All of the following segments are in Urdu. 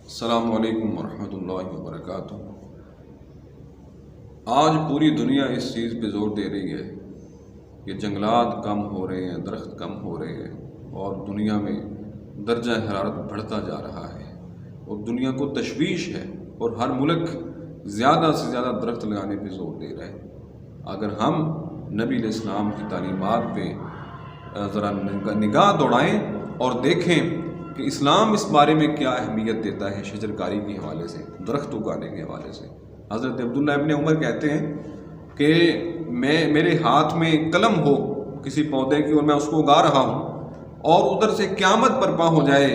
السلام علیکم ورحمۃ اللہ وبرکاتہ۔ آج پوری دنیا اس چیز پہ زور دے رہی ہے کہ جنگلات کم ہو رہے ہیں، درخت کم ہو رہے ہیں اور دنیا میں درجہ حرارت بڑھتا جا رہا ہے اور دنیا کو تشویش ہے اور ہر ملک زیادہ سے زیادہ درخت لگانے پہ زور دے رہا ہے۔ اگر ہم نبی علیہ السلام کی تعلیمات پہ ذرا نگاہ دوڑائیں اور دیکھیں کہ اسلام اس بارے میں کیا اہمیت دیتا ہے شجر کاری کے حوالے سے، درخت اگانے کے حوالے سے۔ حضرت عبداللہ ابن عمر کہتے ہیں کہ میرے ہاتھ میں قلم ہو کسی پودے کی اور میں اس کو اگا رہا ہوں اور ادھر سے قیامت برپا ہو جائے،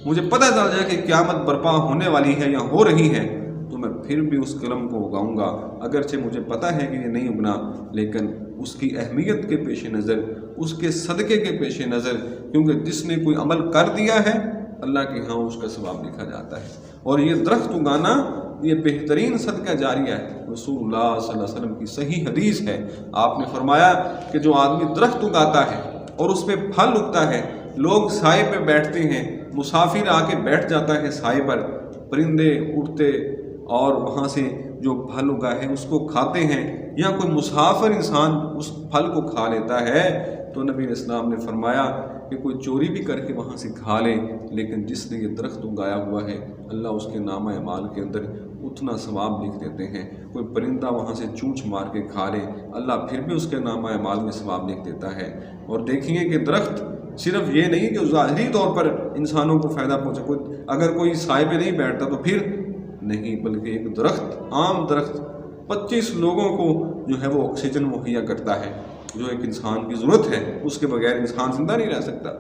مجھے پتہ چل جائے کہ قیامت برپا ہونے والی ہے یا ہو رہی ہے، تو میں پھر بھی اس قلم کو اگاؤں گا، اگرچہ مجھے پتہ ہے کہ یہ نہیں اگنا، لیکن اس کی اہمیت کے پیش نظر، اس کے صدقے کے پیش نظر، کیونکہ جس نے کوئی عمل کر دیا ہے اللہ کے ہاں اس کا ثواب لکھا جاتا ہے۔ اور یہ درخت اگانا یہ بہترین صدقہ جاریہ ہے۔ رسول اللہ صلی اللہ علیہ وسلم کی صحیح حدیث ہے، آپ نے فرمایا کہ جو آدمی درخت اگاتا ہے اور اس پہ پھل اگتا ہے، لوگ سائے پہ بیٹھتے ہیں، مسافر آ کے بیٹھ جاتا ہے سائے پر، پرندے اڑتے اور وہاں سے جو پھل اگا ہے اس کو کھاتے ہیں، یا کوئی مسافر انسان اس پھل کو کھا لیتا ہے، تو نبی علیہ السلام نے فرمایا کہ کوئی چوری بھی کر کے وہاں سے کھا لے، لیکن جس نے یہ درخت اگایا ہوا ہے اللہ اس کے نامہ اعمال کے اندر اتنا ثواب لکھ دیتے ہیں۔ کوئی پرندہ وہاں سے چونچ مار کے کھا لے، اللہ پھر بھی اس کے نامہ اعمال میں ثواب لکھ دیتا ہے۔ اور دیکھیے کہ درخت صرف یہ نہیں کہ ظاہری طور پر انسانوں کو فائدہ پہنچے، اگر کوئی سائے پہ نہیں بیٹھتا تو پھر نہیں، بلکہ ایک درخت، عام درخت 25 لوگوں کو جو ہے وہ آکسیجن مہیا کرتا ہے، جو ایک انسان کی ضرورت ہے، اس کے بغیر انسان زندہ نہیں رہ سکتا۔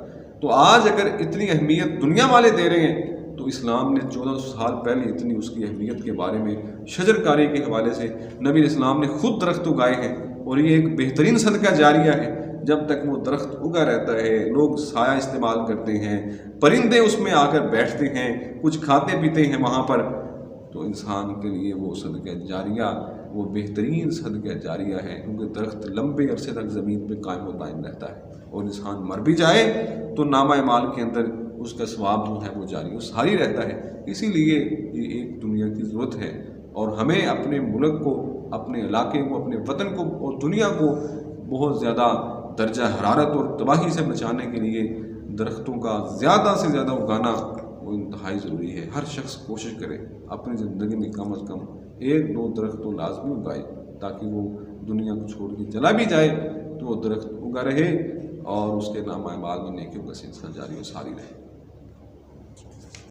تو آج اگر اتنی اہمیت دنیا والے دے رہے ہیں تو اسلام نے 1400 سال پہلے اتنی اس کی اہمیت کے بارے میں شجر کاری کے حوالے سے نبی علیہ السلام نے خود درخت اگائے ہیں، اور یہ ایک بہترین صدقہ جاریہ ہے۔ جب تک وہ درخت اگا رہتا ہے، لوگ سایہ استعمال کرتے ہیں، پرندے اس میں آ کر بیٹھتے ہیں، کچھ کھاتے پیتے ہیں وہاں پر، تو انسان کے لیے وہ صدقہ جاریہ وہ بہترین صدقہ جاریہ ہے، کیونکہ درخت لمبے عرصے تک زمین پہ قائم و دائم رہتا ہے، اور انسان مر بھی جائے تو نامہ اعمال کے اندر اس کا ثواب جو ہے وہ جاری و ساری رہتا ہے۔ اسی لیے یہ ایک دنیا کی ضرورت ہے، اور ہمیں اپنے ملک کو، اپنے علاقے کو، اپنے وطن کو اور دنیا کو بہت زیادہ درجہ حرارت اور تباہی سے بچانے کے لیے درختوں کا زیادہ سے زیادہ اگانا وہ انتہائی ضروری ہے۔ ہر شخص کوشش کرے اپنی زندگی میں کم از کم 1-2 درخت تو لازمی اگائے، تاکہ وہ دنیا کو چھوڑ کے چلا بھی جائے تو وہ درخت اگا رہے اور اس کے نامہ اعمال میں نیکیوں کا سلسلہ جاری و ساری رہے۔